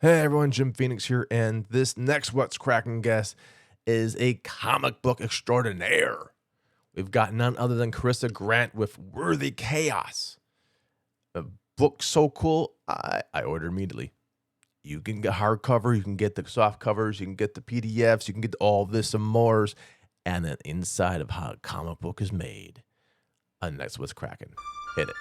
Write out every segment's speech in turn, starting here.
Hey everyone, Jim Phoenix here, and this next What's Cracking guest is a comic book extraordinaire. We've got none other than Corissa Grant with Worthy Chaos. A book so cool, I ordered immediately. You can get hardcover, you can get the soft covers, you can get the PDFs, you can get all this and more, and then inside of how a comic book is made. Next What's Cracking. Hit it.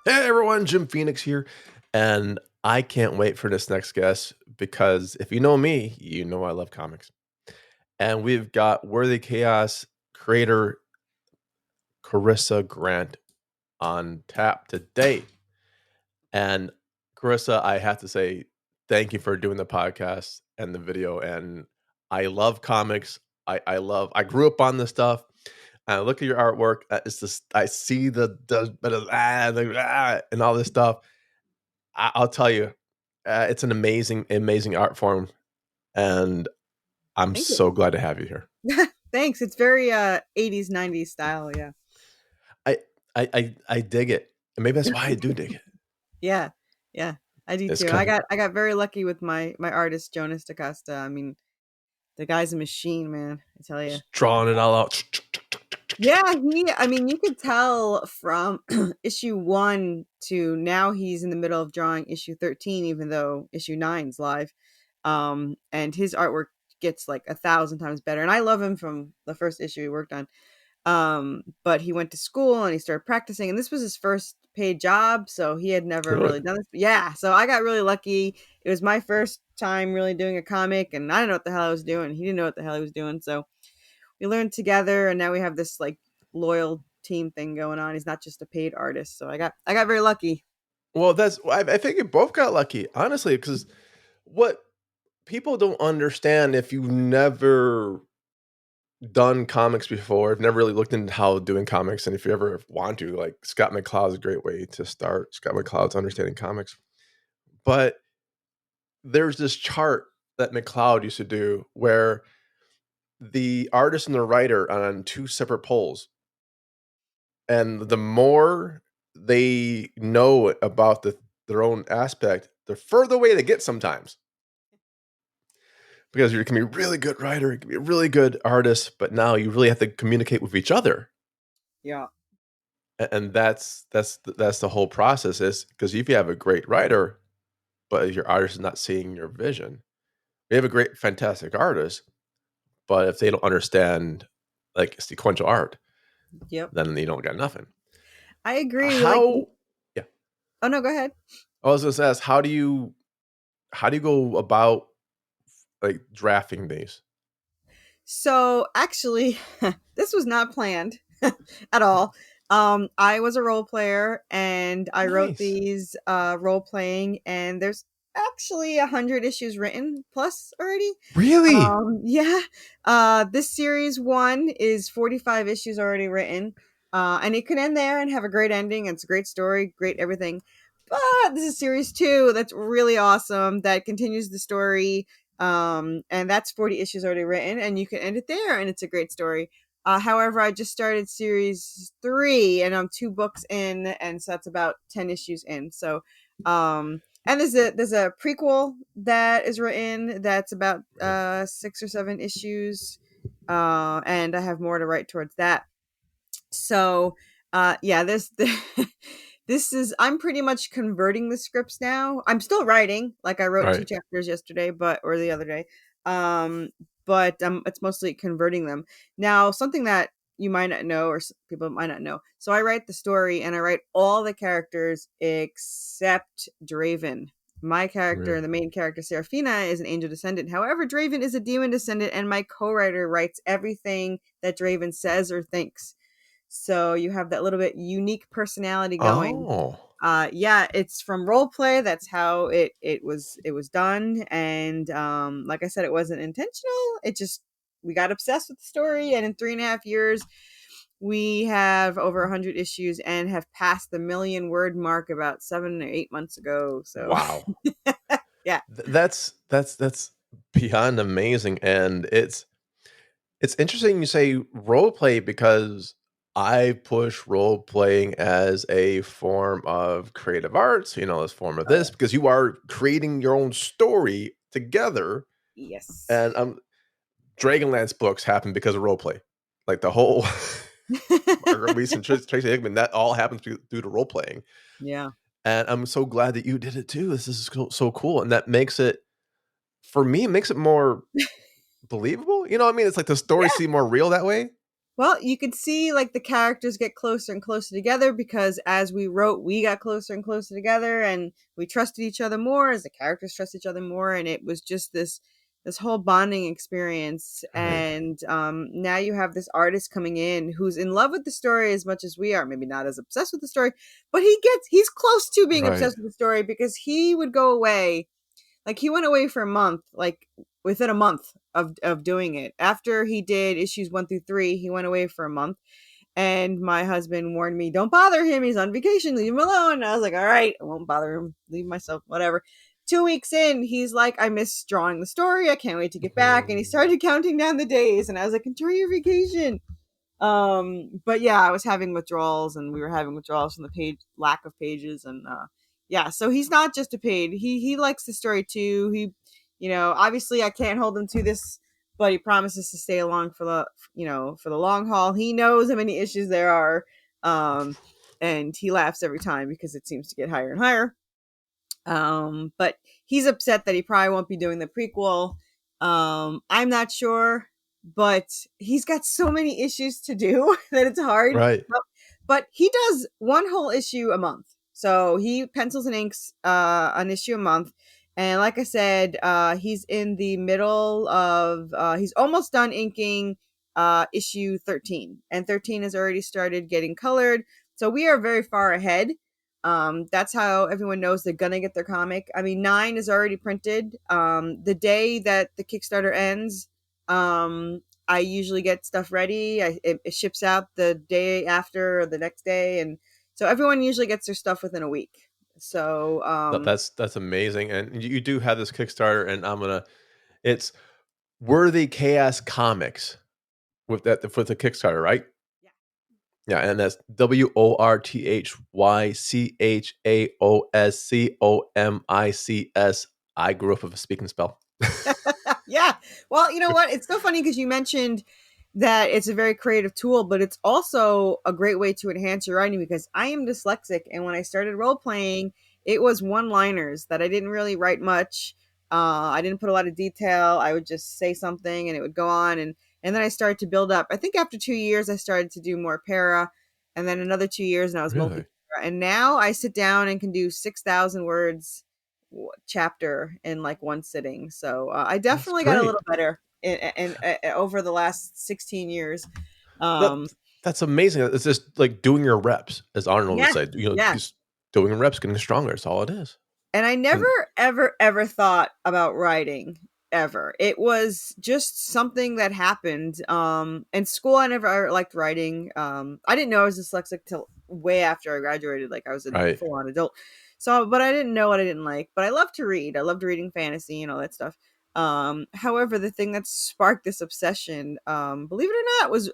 Hey everyone, Jim Phoenix here, and I can't wait for this next guest because if you know me, you know I love comics. And we've got Worthy Chaos creator Corissa Grant on tap today. And Carissa, I have to say thank you for doing the podcast and the video. And I love comics. I grew up on this stuff. And I look at your artwork. It's just I see and all this stuff. I'll tell you, it's an amazing art form, and I'm Thank you. so glad to have you here. Thanks. It's very 80s, 90s style. Yeah. I dig it, and maybe that's why I do dig it. Yeah. Yeah. I do It's too. kind I got very lucky with my artist Jonas DaCosta. I mean, the guy's a machine, man. I tell you. drawing it all out. Yeah, I mean, you could tell from issue 1 to now he's in the middle of drawing issue 13, even though issue 9's live. And his artwork gets like 1,000 times better. And I love him from the first issue he worked on. But he went to school and he started practicing, and this was his first paid job, so he had never Really? really done this. Yeah, so I got really lucky. It was my first time really doing a comic, and I didn't know what the hell I was doing. He didn't know what the hell he was doing, so we learned together, and now we have this like loyal team thing going on. He's not just a paid artist, so I got very lucky. Well, I think you both got lucky, honestly, because what people don't understand if you've never done comics before, I've never really looked into how doing comics, and if you ever want to, like Scott McCloud's a great way to start. Scott McCloud's Understanding Comics, but there's this chart that McCloud used to do where the artist and the writer are on two separate poles, and the more they know about their own aspect, the further away they get sometimes. Because you can be a really good writer, you can be a really good artist, but now you really have to communicate with each other. Yeah. And that's the whole process is because if you have a great writer, but your artist is not seeing your vision, you have a great, fantastic artist, but if they don't understand like sequential art, Yep. then you don't got nothing. I agree. Like, How? Yeah, oh no, go ahead. I was just ask how do you go about like drafting these? So actually, this was not planned at all. I was a role player and I wrote Nice. these role playing, and there's actually 100 issues written plus already. Really? Yeah. This series 1 is 45 issues already written. And it could end there and have a great ending. It's a great story, great everything. But this is series 2 that's really awesome, that continues the story, and that's 40 issues already written, and you can end it there and it's a great story. However, I just started series 3 and I'm 2 books in, and so that's about 10 issues in. So and there's a prequel that is written that's about 6 or 7 issues, and I have more to write towards that. So yeah, this is, I'm pretty much converting the scripts now. I'm still writing, like I wrote 2 Right. chapters yesterday, or the other day. Um, but it's mostly converting them. Now, something that you might not know, or people might not know. So I write the story and I write all the characters except Draven. My character, Really? the main character, Serafina, is an angel descendant. However, Draven is a demon descendant, and my co-writer writes everything that Draven says or thinks. So you have that little bit unique personality going. Oh. Yeah, it's from role play. That's how it was done. And like I said, it wasn't intentional. It just, we got obsessed with the story, and in 3.5 years we have over 100 issues and have passed the 1,000,000 word mark about 7 or 8 months ago. So Wow. yeah. That's beyond amazing, and it's interesting you say role play because I push role playing as a form of creative arts, as form of Oh this because you are creating your own story together. yeah. Yes. And Dragonlance books happen because of role play. Like the whole Margaret Weis and Tracy Hickman, that all happens due to role playing. Yeah. And I'm so glad that you did it too. This is so cool. And that makes it, for me, it makes it more believable. You know what I mean? It's like the stories seem more real that way. Well, you could see like the characters get closer and closer together because as we wrote, we got closer and closer together, and we trusted each other more as the characters trust each other more, and it was just this whole bonding experience. Right. And now you have this artist coming in who's in love with the story as much as we are. Maybe not as obsessed with the story, but he's close to being Right. obsessed with the story because he would go away. Like he went away for a month, like within a month of doing it. After he did issues 1 through 3, he went away for a month. And my husband warned me, don't bother him. He's on vacation. Leave him alone. And I was like, all right, I won't bother him. Leave myself, whatever. 2 weeks in, he's like, I miss drawing the story. I can't wait to get back. And he started counting down the days. And I was like, enjoy your vacation. But yeah, I was having withdrawals, and we were having withdrawals from the page lack of pages. And yeah, so he's not just a paid. He likes the story too. Obviously I can't hold him to this, but he promises to stay along for the long haul. He knows how many issues there are. And he laughs every time because it seems to get higher and higher. But he's upset that he probably won't be doing the prequel. I'm not sure, but he's got so many issues to do that it's hard. Right. But he does one whole issue a month. So he pencils and inks an issue a month. And like I said, he's in the middle of he's almost done inking issue 13. And 13 has already started getting colored. So we are very far ahead. That's how everyone knows they're gonna get their comic. I mean, 9 is already printed. The day that the Kickstarter ends, I usually get stuff ready. It ships out the day after or the next day, and so everyone usually gets their stuff within a week. So That's amazing. And you do have this Kickstarter, and it's Worthy Chaos Comics with the Kickstarter, right? yeah. Yeah, and that's WorthyChaosComics. I grew up with a speak and spell. Yeah. Well, you know what? It's so funny because you mentioned that it's a very creative tool, but it's also a great way to enhance your writing because I am dyslexic. And when I started role playing, it was one liners that I didn't really write much. I didn't put a lot of detail. I would just say something and it would go on. And then I started to build up. I think after 2 years, I started to do more para, and then another 2 years, and I was multi Really? para. And now I sit down and can do 6,000 words chapter in like one sitting. So I That's definitely got a great. little better in over the last 16 years. That Um, that's amazing. It's just like doing your reps, as Arnold would yeah, say. yeah. Just doing reps, getting stronger. That's all it is. And I never, And ever, ever thought about writing ever. It was just something that happened. In school, I never liked writing. I didn't know I was dyslexic till way after I graduated. Like I was a right, full on adult. So, but I didn't know what I didn't like. But I love to read. I loved reading fantasy and all that stuff. However, the thing that sparked this obsession, believe it or not, was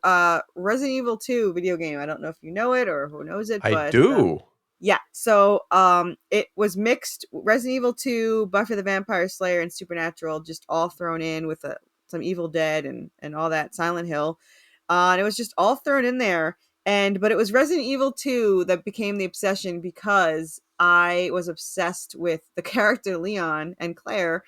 Resident Evil 2 video game. I don't know if you know it or who knows it, I but do. yeah, so it was mixed Resident Evil 2, Buffy the Vampire Slayer, and Supernatural, just all thrown in with some Evil Dead and all that, Silent Hill. And it was just all thrown in there. But it was Resident Evil 2 that became the obsession because I was obsessed with the character Leon and Claire.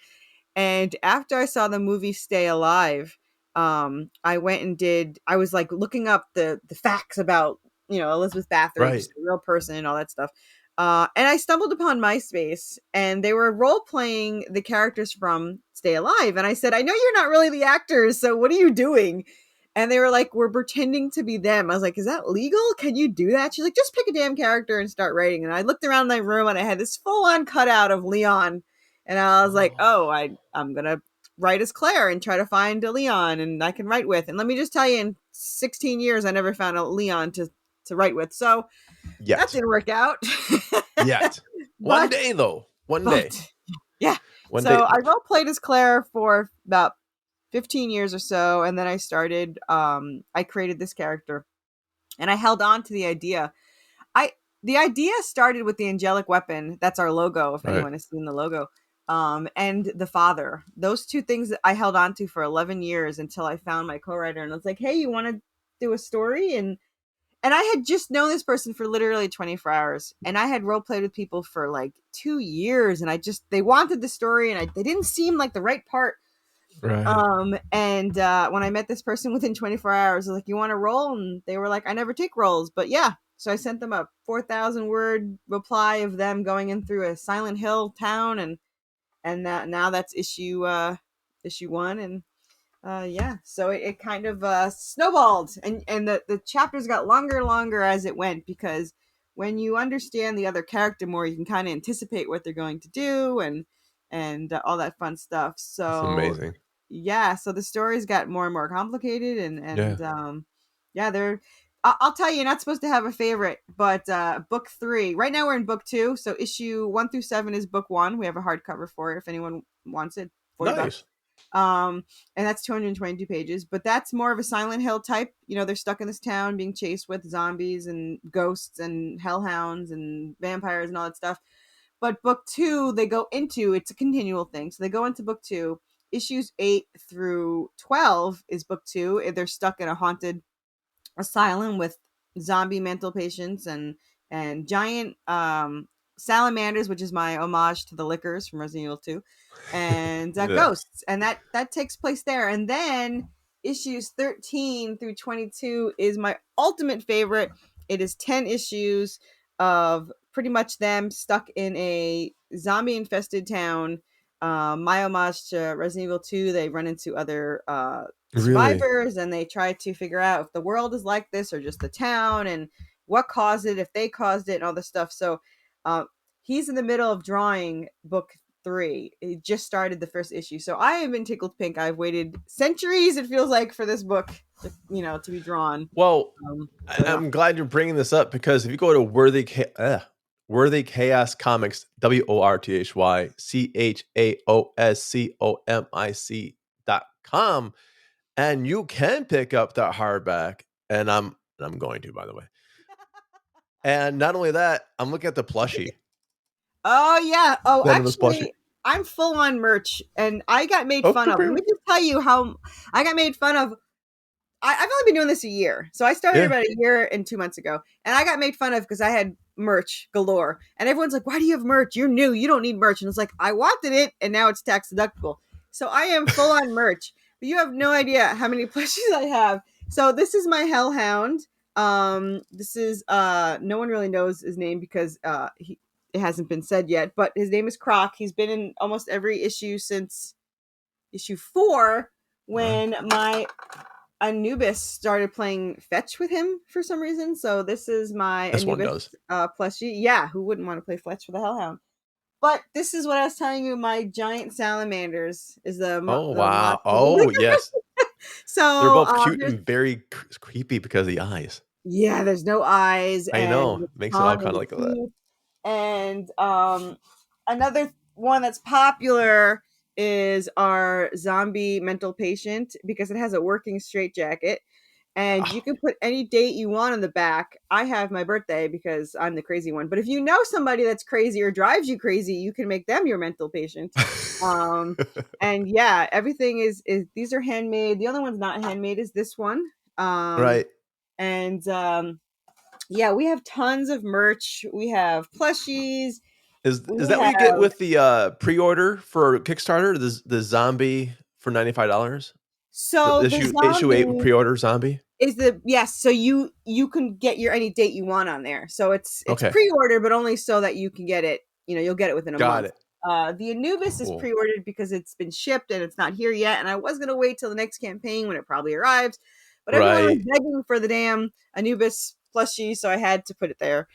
And after I saw the movie Stay Alive, I went and I was like looking up the facts about, Elizabeth Bathory, Right. just a real person and all that stuff. And I stumbled upon MySpace, and they were role playing the characters from Stay Alive. And I said, I know you're not really the actors, so what are you doing? And they were like, we're pretending to be them. I was like, is that legal? Can you do that? She's like, just pick a damn character and start writing. And I looked around my room and I had this full on cutout of Leon. And I was like, Oh, oh, I'm going to write as Claire and try to find a Leon and I can write with. And let me just tell you, in 16 years, I never found a Leon to write with. So that yet, didn't work out. yet. One but, day though. One day. but yeah. One So day. I role played as Claire for about 15 years or so. And then I created this character. and I held on to the idea. I The idea started with the angelic weapon. That's our logo, if Right. anyone has seen the logo. And the father. Those two things that I held on to for 11 years until I found my co-writer and I was like, "Hey, you want to do a story?" And I had just known this person for literally 24 hours, and I had role played with people for like 2 years, and they wanted the story, and they didn't seem like the right part. Right. And when I met this person within 24 hours, I was like, "You want to roll?" And they were like, "I never take rolls, but yeah." So I sent them a 4,000 word reply of them going in through a Silent Hill town, and that now that's issue one, and yeah, so it kind of snowballed, and the chapters got longer and longer as it went, because when you understand the other character more, you can kind of anticipate what they're going to do, and all that fun stuff. That's So amazing. yeah, so the stories got more and more complicated, Yeah. and yeah, they're. I'll tell you, you're not supposed to have a favorite, but book three. Right now we're in book two, so issue 1 through 7 is book one. We have a hardcover for it if anyone wants it. $40. Nice. And that's 222 pages, but that's more of a Silent Hill type. They're stuck in this town being chased with zombies and ghosts and hellhounds and vampires and all that stuff. But book two, they go into, it's a continual thing. So they go into book two. Issues 8 through 12 is book two. They're stuck in a haunted asylum with zombie mental patients and giant salamanders, which is my homage to the lickers from Resident Evil 2, and Yeah. ghosts, and that takes place there. And then issues 13 through 22 is my ultimate favorite. It is 10 issues of pretty much them stuck in a zombie infested town. My homage to Resident Evil 2, they run into other Really. survivors, and they try to figure out if the world is like this or just the town, and what caused it, if they caused it, and all this stuff. So uh, he's in the middle of drawing book three. He just started the first issue, so I have been tickled pink. I've waited centuries, it feels like, for this book to be drawn. Well, So yeah. I'm glad you're bringing this up, because if you go to Worthy Chaos Comics, WorthyChaosComics.com, and you can pick up that hardback, and I'm going to, by the way. And not only that, I'm looking at the plushie, Oh yeah. Oh, Venomous plushie. actually, I'm full on merch, and I got made Oh, fun good of. for Let me you. just tell you how I got made fun of. I've only been doing this a year. So I started Yeah. about a year and 2 months ago. And I got made fun of because I had merch galore. And everyone's like, "Why do you have merch? You're new. You don't need merch." And it's like, I wanted it, and now it's tax deductible. So I am full on merch. But you have no idea how many plushies I have. So this is my Hellhound. This is no one really knows his name because it hasn't been said yet, but his name is Croc. He's been in almost every issue since issue 4, Nice. when my Anubis started playing fetch with him for some reason. So this is my This one Anubis does. plushie. Yeah, who wouldn't want to play fetch with a Hellhound? But this is what I was telling you. My giant salamanders is Oh, the mod wow. for the Oh, liquor. yes. They're So both cute there's and very creepy because of the eyes. yeah, there's no eyes I and know. the Makes it all tongue and kind of the like that. teeth. And another one that's popular is our zombie mental patient, because it has a working straitjacket, and you Oh. can put any date you want on the back. I have my birthday because I'm the crazy one. But if you know somebody that's crazy or drives you crazy, you can make them your mental patient. Um, and yeah, everything is these are handmade. The only one's not handmade is this one. Um, Right. and yeah, we have tons of merch. We have plushies. Is We that what you get have with the pre-order for Kickstarter? The zombie for $95? The so the issue 8 zombie pre-order zombie? is the yes. So you can get your any date you want on there. So it's Okay. pre-order, but only so that you can get it. You'll get it within a Got month. it. The Anubis is Cool. pre-ordered because it's been shipped and it's not here yet. And I was gonna wait till the next campaign when it probably arrives, but everyone was Right. begging for the damn Anubis plushie, so I had to put it there.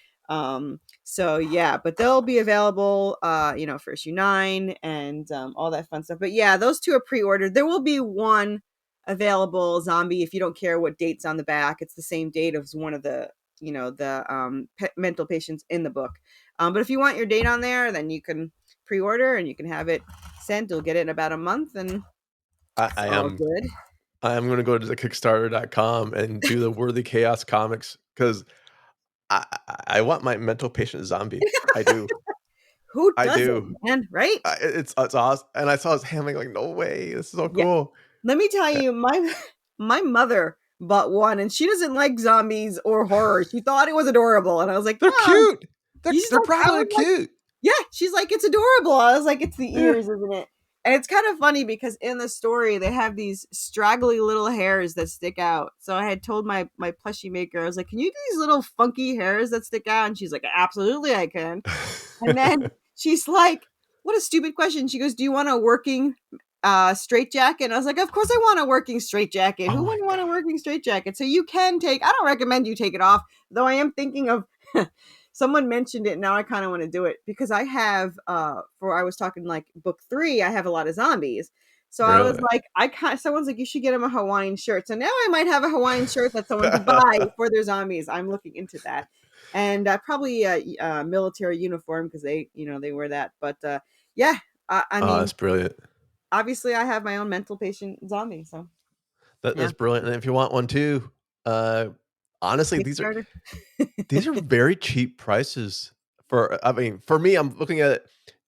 So yeah, but they'll be available, for issue 9 and all that fun stuff. But yeah, those two are pre-ordered. There will be one available zombie if you don't care what date's on the back. It's the same date as one of the mental patients in the book. But if you want your date on there, then you can pre-order and you can have it sent. You'll get it in about a month, and I, it's I all am good. I'm gonna go to the Kickstarter.com and do the Worthy Chaos comics because I want my mental patient zombie. I do. Who I doesn't, do. man? Right? It's awesome. And I saw his hand, like, no way. This is so Yeah. cool. Let me tell Yeah. you, my mother bought one, and she doesn't like zombies or horror. She thought it was adorable, and I was like, They're "Mom," cute. she's They're like, "I properly was like, cute. yeah." She's like, "It's adorable." I was like, "It's the Yeah. ears, isn't it?" And it's kind of funny because in the story they have these straggly little hairs that stick out. So I had told my plushie maker, I was like, "Can you do these little funky hairs that stick out?" And she's like, "Absolutely, I can." And then she's like, "What a stupid question." She goes, "Do you want a working straight jacket?" And I was like, "Of course I want a working straight jacket. Oh Who my wouldn't want a god. working straight jacket?" So you can take, I don't recommend you take it off, though I am thinking of someone mentioned it. Now I kind of want to do it because I have for I was talking like book 3, I have a lot of zombies. So I was Really? like, I can't, someone's like, you should get him a Hawaiian shirt. So now I might have a Hawaiian shirt that someone could buy for their zombies. I'm looking into that. And probably a military uniform because they, they wear that. But yeah, I Oh, mean, that's brilliant. obviously I have my own mental patient zombie. So yeah, That's brilliant. And if you want one too, uh, honestly, Kickstarter. these are very cheap prices for. I mean, for me, I'm looking at it.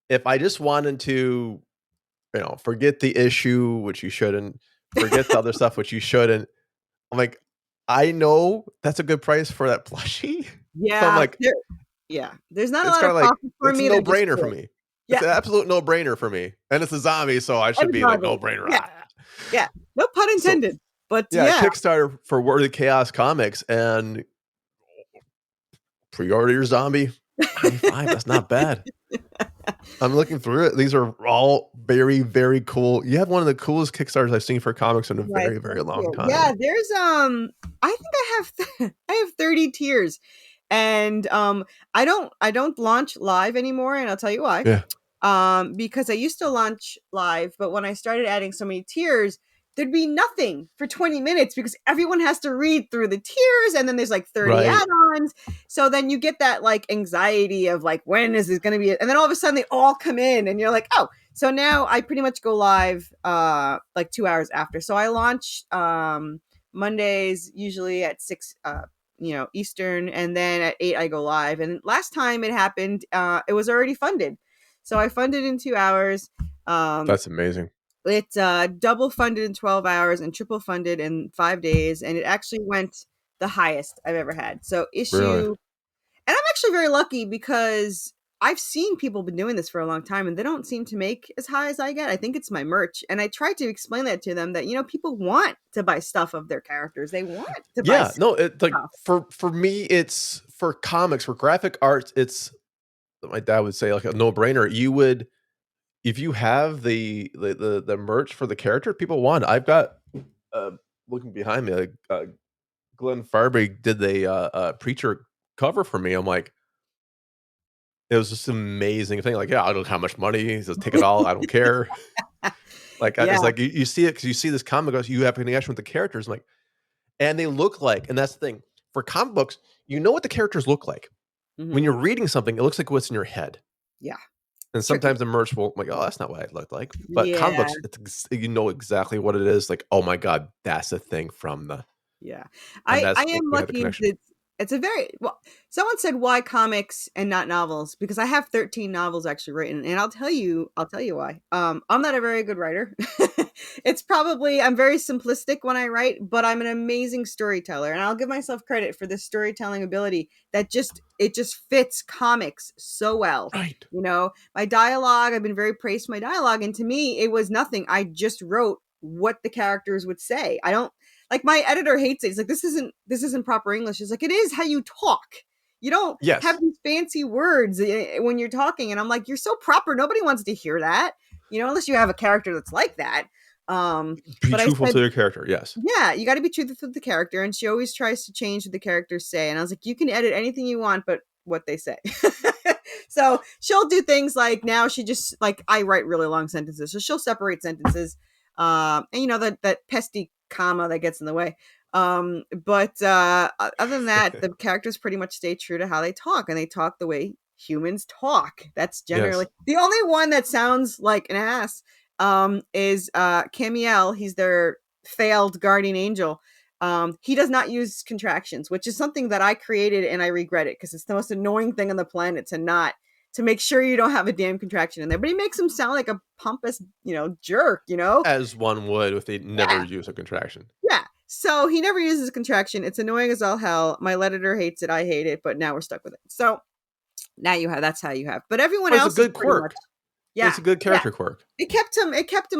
If I just wanted to, forget the issue, which you shouldn't, forget the other stuff, which you shouldn't. I'm like, I know that's a good price for that plushie. So I'm Yeah, like, yeah. There's not a it's lot kind of of like profit for it's a me to no just brainer do for it. me. It's Yeah, an absolute no brainer for me, and it's a zombie, so I should and be like no zombie. brainer. Yeah, yeah. No pun So intended. But yeah, yeah, Kickstarter for Worthy Chaos Comics and pre-order your zombie. 95. That's not bad. I'm looking through it. These are all very, very cool. You have one of the coolest Kickstarters I've seen for comics in a right. very, very Thank long you. Yeah, time. there's I think I have I have 30 tiers. And I don't launch live anymore, and I'll tell you why. Yeah. Because I used to launch live, but when I started adding so many tiers, there'd be nothing for 20 minutes because everyone has to read through the tiers and then there's like 30 Right. add-ons. So then you get that like anxiety of like, when is this going to be? And then all of a sudden they all come in and you're like, oh, so now I pretty much go live like 2 hours after. So I launch Mondays usually at 6 Eastern, and then at 8 I go live. And last time it happened, it was already funded. So I funded in 2 hours. Um, That's amazing. it's double funded in 12 hours and triple funded in 5 days. And it actually went the highest I've ever had. So Really. issue, and I'm actually very lucky because I've seen people been doing this for a long time and they don't seem to make as high as I get. I think it's my merch. And I tried to explain that to them that, people want to buy stuff of their characters. They want to buy Yeah. No, it like stuff. for me, it's for comics, for graphic arts, it's my dad would say like a no-brainer. You would if you have the merch for the character, people want it. I've got uh looking behind me, like Glenn Farby did the preacher cover for me. I'm like, it was just an amazing thing. Like, yeah, I don't know how much money. He says, take it all. I don't care. Like, Yeah. it's like you see it because you see this comic, goes, you have a connection with the characters. I'm like, and they look like, and that's the thing for comic books, you know what the characters look like. When Hmm. you're reading something, it looks like what's in your head. Yeah. And It's tricky. sometimes the merch will like, oh, that's not what I looked like. But comic Yeah. books, you know exactly what it is. Like, oh my god, that's a thing from the, Yeah. and I that's like am we have the lucky connection. that it's a very well, someone said why comics and not novels? Because I have 13 novels actually written, and I'll tell you why. I'm not a very good writer. It's probably, I'm very simplistic when I write, but I'm an amazing storyteller, and I'll give myself credit for this storytelling ability that just fits comics so well. Right. My dialogue, I've been very praised for my dialogue, and to me it was nothing. I just wrote what the characters would say. I don't, like, my editor hates it. He's like, this isn't proper English. It's like, it is how you talk. You don't have Yes. these fancy words when you're talking. And I'm like, you're so proper. Nobody wants to hear that, unless you have a character that's like that. Be But I truthful said, to your character. Yes. yeah, you got to be truthful with the character. And she always tries to change what the characters say. And I was like, you can edit anything you want, but what they say. So she'll do things like, now she just, like, I write really long sentences. So she'll separate sentences. And that pesky comma that gets in the way. But other than that, the characters pretty much stay true to how they talk, and they talk the way humans talk. That's generally Yes. the only one that sounds like an ass. Is Camiel. He's their failed guardian angel. He does not use contractions, which is something that I created and I regret it because it's the most annoying thing on the planet to make sure you don't have a damn contraction in there. But he makes him sound like a pompous, jerk, As one would if they never Yeah. use a contraction. Yeah. So he never uses contraction. It's annoying as all hell. My editor hates it. I hate it, but now we're stuck with it. So now that's how you have. But everyone But it's a else is good pretty much. quirk. It's Yeah. a good Yeah. character quirk. It kept him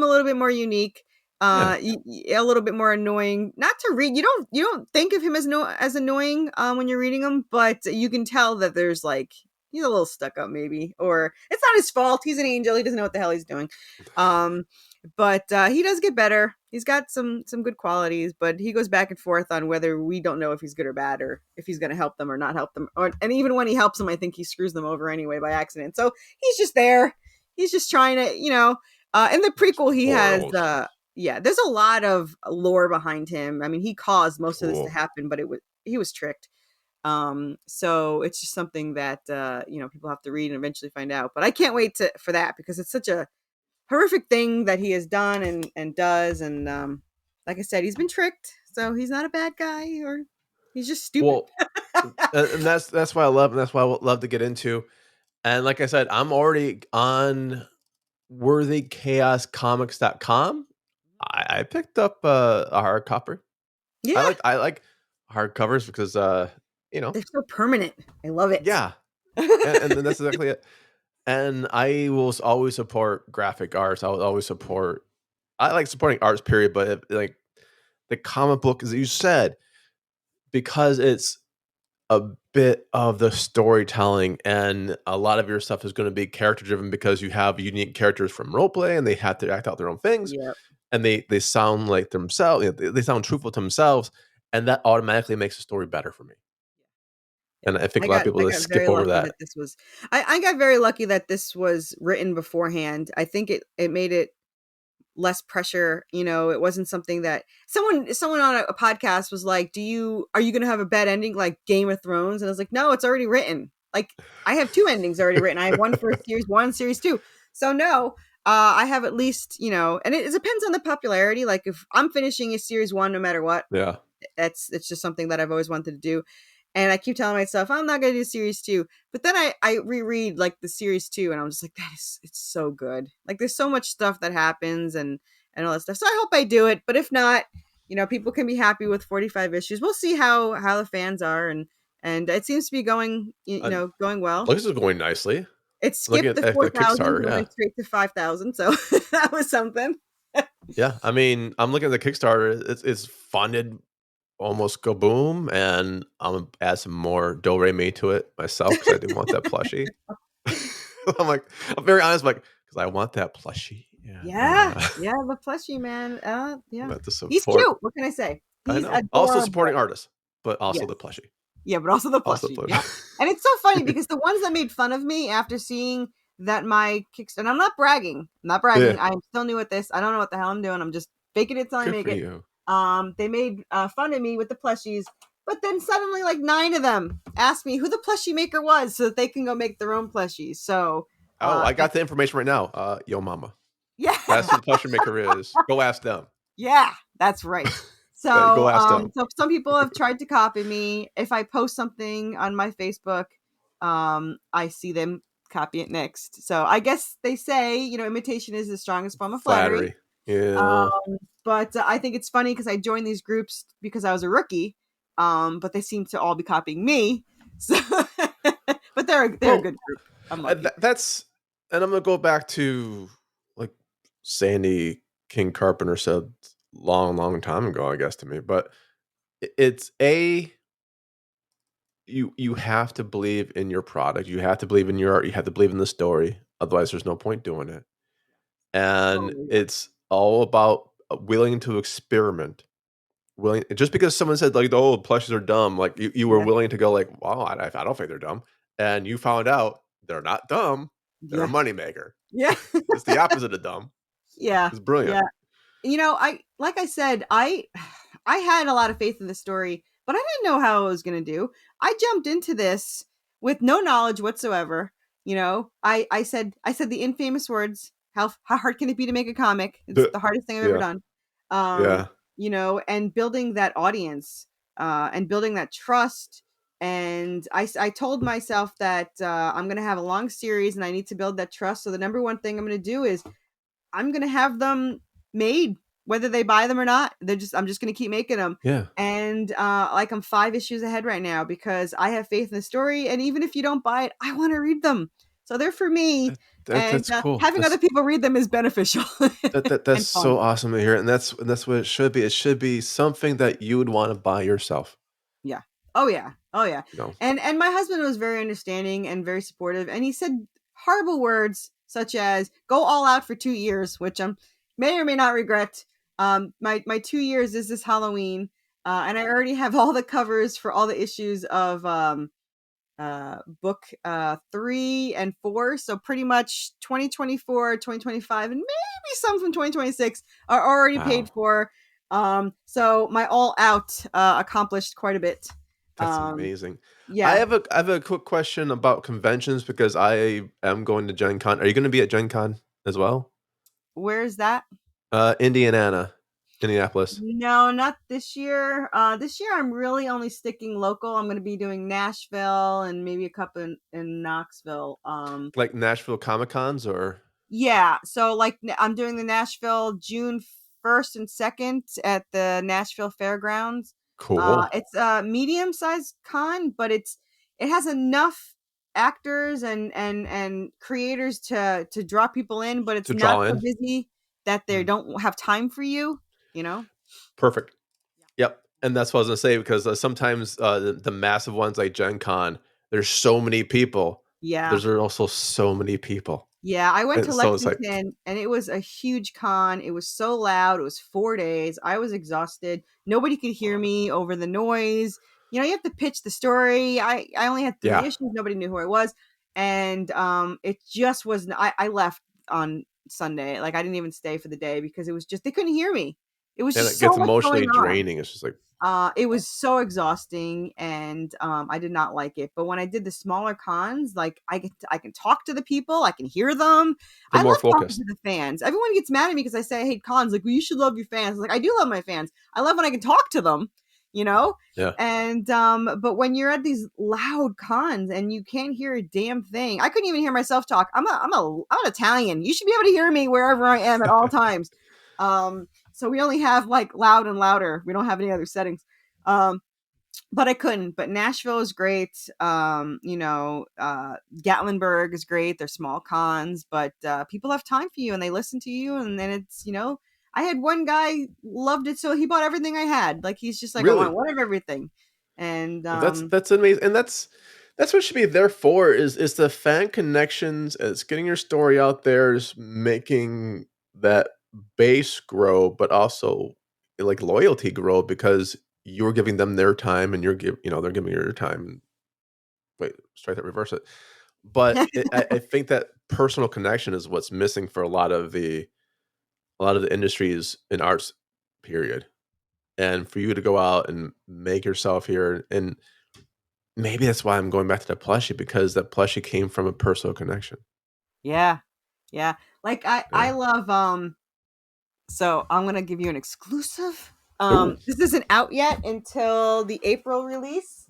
a little bit more unique. Yeah. A little bit more annoying. Not to read. You don't think of him as annoying when you're reading him, but you can tell that there's like he's a little stuck up maybe, or it's not his fault. He's an angel. He doesn't know what the hell he's doing. But he does get better. He's got some good qualities, but he goes back and forth on whether we don't know if he's good or bad, or if he's going to help them or not help them. And even when he helps them, I think he screws them over anyway by accident. So he's just there. He's just trying to, in the prequel, he has, Spoiled. there's a lot of lore behind him. I mean, he caused most of this to Cool. happen, but he was tricked. So it's just something that, people have to read and eventually find out. But I can't wait for that because it's such a horrific thing that he has done and does. And, like I said, he's been tricked. So he's not a bad guy, or he's just stupid. Well, and that's why I love, and that's why I would love to get into. And like I said, I'm already on worthychaoscomics.com. I picked up a hard copy. Yeah. I like hard covers because They're so permanent. I love it. yeah, and then that's exactly it. And I will always support graphic arts. I will always support. I like supporting arts, period. But like the comic book, as you said, because it's a bit of the storytelling, and a lot of your stuff is going to be character driven because you have unique characters from roleplay, and they have to act out their own things, Yep. and they sound like themselves. They sound truthful to themselves, and that automatically makes the story better for me. And I think a lot of people I just got skip very over lucky that. that this was. I got very lucky that this was written beforehand. I think it made it less pressure. It wasn't something that someone on a podcast was like, are you going to have a bad ending like Game of Thrones? And I was like, no, it's already written. Like I have 2 endings already written. I have one for series 1, series 2. So no, I have at least, and it depends on the popularity. Like if I'm finishing a series 1, no matter what, Yeah. it's just something that I've always wanted to do. And I keep telling myself I'm not going to do series 2. But then I reread like the series 2, and I'm just like, it's so good. Like there's so much stuff that happens and all that stuff. So I hope I do it. But if not, people can be happy with 45 issues. We'll see how the fans are, and it seems to be going going well. This is going nicely. It Looking skipped the at the 4,000 Kickstarter, and yeah. went straight to 5,000. So that was something. Yeah, I mean, I'm looking at the Kickstarter. It's funded almost kaboom, and I'm gonna add some more Do Re Mi to it myself because I do want that plushie. I'm very honest, like because I want that plushie. Yeah, yeah, the plushie man. I'm Yeah, about to he's support. cute. What can I say? I He's know. Also adorable. supporting artists, but also Yes, the plushie. yeah, but also the Also plushie. Yeah, plushie. and it's so funny because the ones that made fun of me after seeing that my Kickstarter, and I'm not bragging. I'm not bragging. Yeah, I'm still new at this. I don't know what the hell I'm doing. I'm just faking it till I good make for it. you. They made fun of me with the plushies, but then suddenly, like 9 of them asked me who the plushie maker was so that they can go make their own plushies. So, Oh, I got the information right now. Yo mama. yeah, That's who the plushie maker is. Go ask them. yeah, that's right. Go So, ask them. so some people have tried to copy me. If I post something on my Facebook, I see them copy it next. So I guess they say, imitation is the strongest form of flattery. Flattery. Yeah. But I think it's funny because I joined these groups because I was a rookie. But they seem to all be copying me. So, but they're a Well, good group. I'm lucky. that's, and I'm gonna go back to like Sandy King Carpenter said long time ago, I guess, to me. But it's you have to believe in your product, you have to believe in your art, you have to believe in the story. Otherwise, there's no point doing it. And Totally. it's all about willing to experiment. Willing, just because someone said like, "Oh, plushies are dumb," like you were Yeah. willing to go like, "Wow, I don't think they're dumb," and you found out they're not dumb. They're a Yeah. moneymaker. Yeah. It's the opposite of dumb. Yeah. It's brilliant. Yeah. Like I said, I had a lot of faith in the story, but I didn't know how I was going to do. I jumped into this with no knowledge whatsoever. I said the infamous words, how hard can it be to make a comic? It's The- the hardest thing I've ever yeah, done. yeah. and building that audience, and building that trust. And I told myself that I'm going to have a long series and I need to build that trust. So the number one thing I'm going to do is I'm going to have them made, whether they buy them or not. I'm just going to keep making them. Yeah. And like I'm 5 issues ahead right now because I have faith in the story. And even if you don't buy it, I want to read them. So they're for me. And That's cool. having other people read them is beneficial That's and fun. so awesome to hear, and that's what it should be. It should be something that you would want to buy yourself. Yeah. Oh yeah. Oh yeah. You know. And my husband was very understanding and very supportive, and he said horrible words such as "go all out for 2 years," which I may or may not regret. My 2 years is this Halloween, and I already have all the covers for all the issues of book 3 and 4. So pretty much 2024, 2025, and maybe some from 2026 are already paid Wow, for. So my all out accomplished quite a bit. that's Um, amazing. yeah. I have a quick question about conventions because I am going to Gen Con. Are you going to be at Gen Con as well? Where's that? Indiana, Indianapolis. No, not this year. This year I'm really only sticking local. I'm going to be doing Nashville and maybe a couple in Knoxville. Like Nashville Comic Cons or Yeah, so like I'm doing the Nashville June 1st and 2nd at the Nashville Fairgrounds. cool It's a medium-sized con, but it has enough actors and creators to draw people in, but it's to not draw so in? busy that they Mm, don't have time for you, you know? perfect. Yep, and that's what I was gonna say because sometimes the massive ones like Gen Con, there's so many people. Yeah. There's also so many people, Yeah, I went and to so it's like, Lexington and it was a huge con. It was so loud. It was 4 days. I was exhausted. Nobody could hear me over the noise. You have to pitch the story. I only had 3 yeah, issues. Nobody knew who I was. And it just was I left on Sunday. Like I didn't even stay for the day because it was just they couldn't hear me. It was and just it so gets much going emotionally on. draining. It's just like It was so exhausting, and I did not like it. But when I did the smaller cons, like I can talk to the people, I can hear them. they're I more love talking focused. to the fans. Everyone gets mad at me because I say I hate cons. Like, well, you should love your fans. Like, I do love my fans. I love when I can talk to them, you know. Yeah, And but when you're at these loud cons and you can't hear a damn thing, I couldn't even hear myself talk. I'm an Italian. You should be able to hear me wherever I am at all times. So we only have like loud and louder. We don't have any other settings. Um, but I couldn't. But Nashville is great. Gatlinburg is great. They're small cons, but people have time for you and they listen to you. And then I had one guy loved it, so he bought everything I had. Like he's just like, I want really. one of everything. And Well, that's amazing, and that's what it should be there for is the fan connections. It's getting your story out there, is making that base grow, but also like loyalty grow because you're giving them their time, and they're giving you your time. Wait, strike that, reverse it. But I think that personal connection is what's missing for a lot of the industries in arts. Period. And for you to go out and make yourself here, and maybe that's why I'm going back to the plushie because that plushie came from a personal connection. yeah, yeah. Like I Yeah. love So I'm gonna give you an exclusive. Ooh, This isn't out yet until the April release,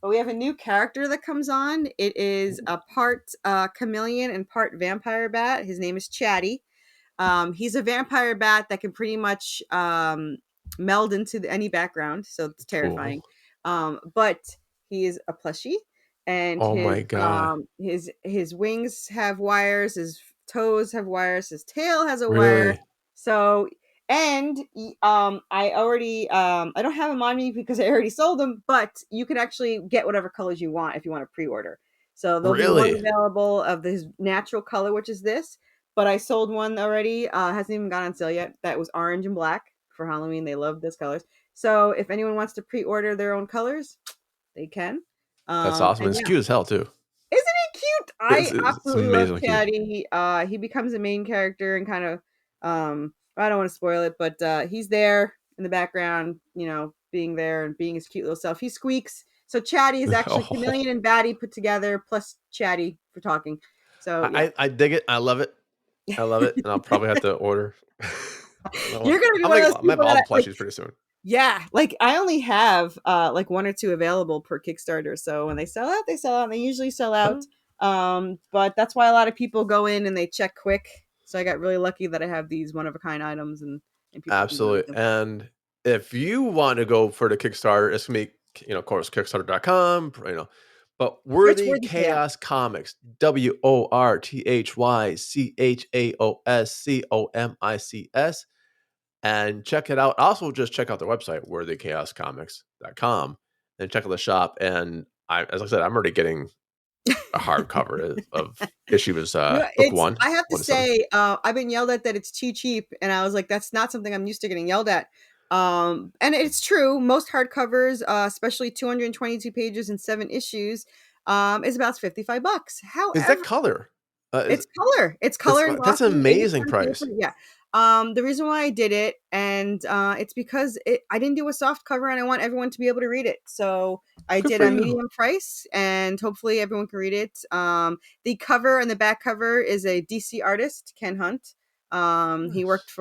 but we have a new character that comes on. It is a part chameleon and part vampire bat. His name is Chatty. He's a vampire bat that can pretty much meld into any background, so it's cool. terrifying. But he is a plushie, and Oh my god. his wings have wires, his toes have wires, his tail has a wire. Really? So I don't have them on me because I already sold them, but you can actually get whatever colors you want if you want to pre-order. So there'll be one Really? available of his natural color, which is this, but I sold one already. Hasn't even gone on sale yet. That was orange and black for Halloween. They love those colors. So if anyone wants to pre-order their own colors, they can. That's awesome. And It's yeah, cute as hell too. isn't it cute? I It's absolutely love amazingly cute. Chatty. He becomes a main character and kind of I don't want to spoil it, but he's there in the background, being there and being his cute little self. He squeaks. So Chatty is actually Oh, Chameleon and Batty put together plus Chatty for talking. So yeah. I dig it. I love it. I love it, and I'll probably have to order. Well, You're gonna be I'm one of like those I'm gonna have people all the that like, plushies pretty soon. yeah, like I only have like one or two available per Kickstarter. So when they sell out, they sell out, and they usually sell Huh? out. But that's why a lot of people go in and they check quick. So I got really lucky that I have these one of a kind items, and people can go and get Absolutely. them. And if you want to go for the Kickstarter, it's gonna be, of course, Kickstarter.com, but Search Worthy Worthy Chaos. Chaos Comics, WorthyChasComics, and check it out. Also, just check out their website, worthychaoscomics.com, and check out the shop. And as I said, I'm already getting a hardcover of issues You know, book it's one, I have to 1 to 7. say, I've been yelled at that it's too cheap, and I was like, that's not something I'm used to getting yelled at. And it's true. Most hardcovers, especially 222 pages and 7 issues, is about $55. Is that However, color? Is it's color and that's an glossy, amazing 80% price. paper, yeah. The reason why I did it, and it's because I didn't do a soft cover, and I want everyone to be able to read it. So I Good did for a you. medium price, and hopefully everyone can read it. The cover and the back cover is a DC artist, Ken Hunt. He Nice. worked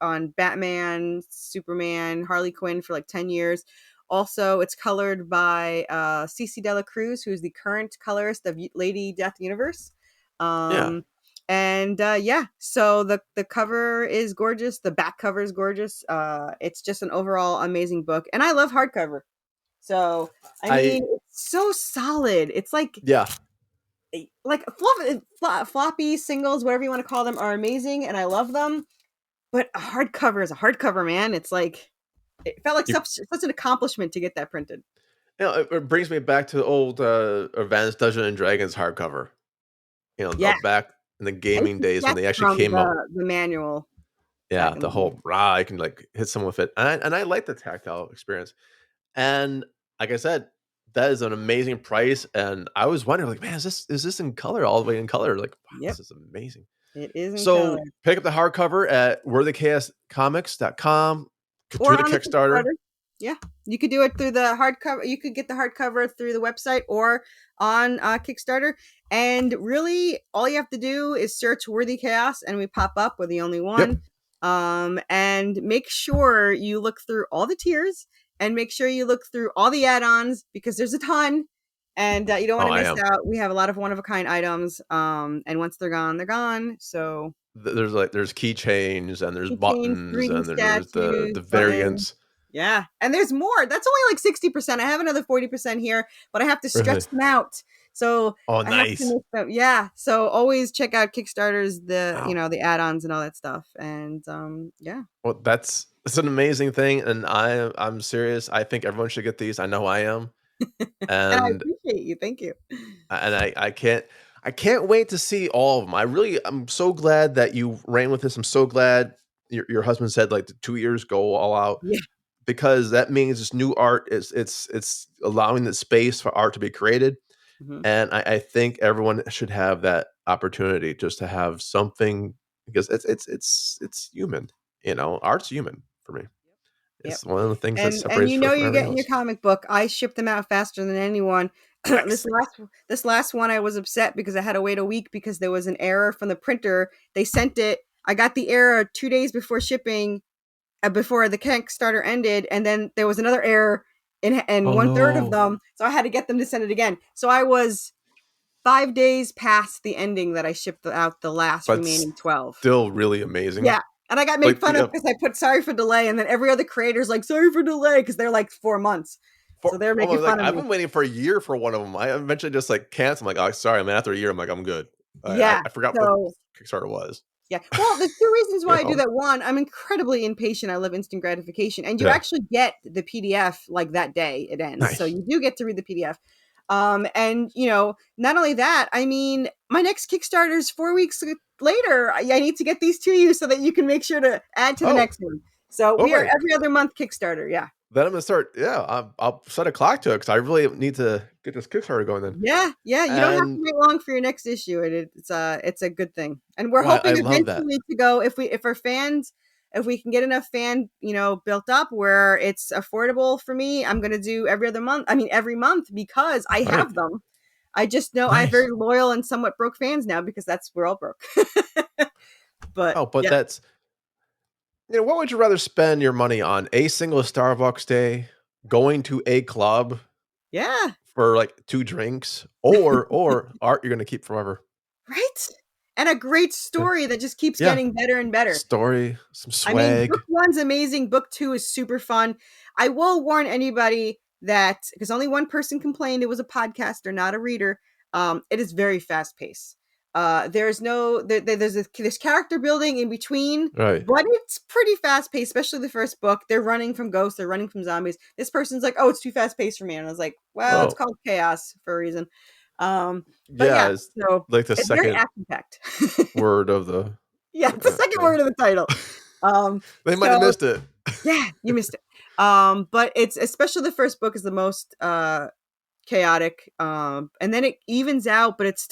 on Batman, Superman, Harley Quinn for like 10 years. Also, it's colored by CC Dela Cruz, who's the current colorist of Lady Death Universe. Yeah. And yeah, so the cover is gorgeous, the back cover is gorgeous. It's just an overall amazing book, and I love hardcover. So I I mean, it's so solid. It's yeah. like floppy singles, whatever you want to call them, are amazing, and I love them. But a hardcover is a hardcover, man. It's like it felt like You, such an accomplishment to get that printed. it brings me back to the old Advanced Dungeons and Dragons hardcover. Yeah, Back in the I used gaming to days when sketch they actually from came out. the manual Yeah, back in the the day. whole rah, I can like hit someone with it, and I like the tactile experience. And like I said, that is an amazing price. And I was wondering, like, man, is this in color, all the way in color? Like, wow, Yep, this is amazing. it is in color. So pick up the hardcover at worthychaoscomics.com through Or the on the Kickstarter. Kickstarter. Yeah, you could do it through the hardcover. You could get the hardcover through the website or on Kickstarter. And really, all you have to do is search Worthy Chaos, and we pop up. We're the only one. Yep. And make sure you look through all the tiers, and make sure you look through all the add-ons, because there's a ton, and you don't want Oh, to I miss am. out. We have a lot of one of a kind items. And once they're gone, they're gone. So There's keychains and there's keychains, buttons 3D and there's the statues, buttons. variants. Yeah. And there's more. That's only like 60%. I have another 40% here, but I have to stretch Really? them out. So Oh, I have to nice. make them. Yeah. So always check out Kickstarter's Wow. the add-ons and all that stuff. And yeah. Well, it's an amazing thing, and I'm serious. I think everyone should get these. I know I am, And I and appreciate you. Thank you. I can't wait to see all of them. I'm so glad that you ran with this. I'm so glad your husband said like the 2 years go all out, Yeah. because that means this new art is it's allowing the space for art to be created. Mhm. And I think everyone should have that opportunity, just to have something, because it's human. Art's human for me. Yep. It's one of the things that And separates you us know from you're everything getting your else. comic book. I ship them out faster than anyone. Nice. This last one I was upset because I had to wait a week because there was an error from the printer. They sent it. I got the error 2 days before shipping, before the Kickstarter ended, and then there was another error in Oh one third of no, them. So I had to get them to send it again. So I was 5 days past the ending that I shipped out the last but remaining 12. still really amazing. Yeah. And I got made Like fun the of because I put sorry for delay, and then every other creator's like, sorry for delay, because they're like 4 months. So they're making like fun of I've me. been waiting for a year for one of them. I eventually just like cancel. I'm like, oh, sorry, man. After a year, I'm like, I'm good. I, Yeah. I forgot what So Kickstarter was. yeah. Well, there's two reasons why You I do know? that. One, I'm incredibly impatient. I love instant gratification. And you Yeah. actually get the PDF like that day it ends. So Nice. you do get to read the PDF. And not only that, I mean, my next Kickstarter is 4 weeks later. I need to get these to you so that you can make sure to add to the Oh, next one. So oh we are my. every other month Kickstarter. Yeah. Then I'm gonna start. Yeah, I'll set a clock to it, because I really need to get this Kickstarter going then. Yeah, yeah, you don't have to And wait long for your next issue. It's a good thing. And we're well, I hoping love that. eventually to go, if our fans, if we can get enough built up where it's affordable for me, I'm going to do every other month. I mean every month, because I Right. have them. I just know I have Nice. very loyal and somewhat broke fans now, because we're all broke. But Oh, but yeah. What would you rather spend your money on? A single Starbucks day, going to a club Yeah, for like 2 drinks, or art you're gonna keep forever. right? And a great Yeah. story that just keeps Yeah. getting better and better. Story, some I mean, book swag. one's amazing. Book two is super fun. I will warn anybody that because only one person complained it was a podcaster, not a reader. It is very fast paced. There's no there's character building in between, Right. but it's pretty fast paced. Especially the first book. They're running from ghosts. They're running from zombies. This person's like, "Oh, it's too fast paced for me," and I was like, "Well, it's Oh, called chaos for a reason." But yeah, yeah, it's so like the it's very second action packed. word of the Yeah, it's the second yeah. word of the title. They might have So missed it. yeah, you missed it. But it's especially the first book is the most chaotic. And then it evens out, but it's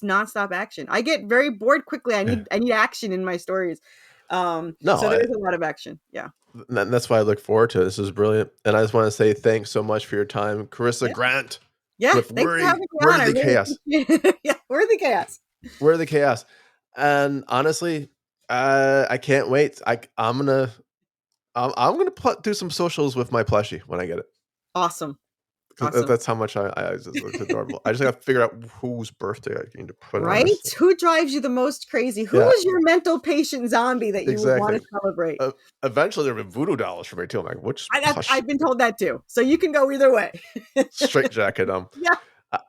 nonstop action. I get very bored quickly. I need action in my stories. No, So there's a lot of action. Yeah. that's why I look forward to it. This is brilliant, and I just wanna say thanks so much for your time, Carissa Yeah. Grant Yeah. with Thanks for having me on. I Worthy really Chaos. appreciate it. Yeah, worthy chaos. Worthy Chaos. And honestly, I can't wait. I'm gonna do some socials with my plushie when I get it. Awesome. 'Cause Awesome. that's how much I just it's adorable. I just gotta figure out whose birthday I need to put on Right? this. Who drives you the most crazy? Who Yeah, is your mental patient zombie that you would want exactly. to celebrate? Eventually, there'll be voodoo dolls for me too. I'm like, which plush I've been told that too. So you can go either way. straight jacket? Yeah.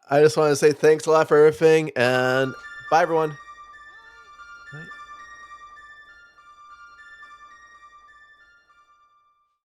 I just want to say thanks a lot for everything, and bye, everyone.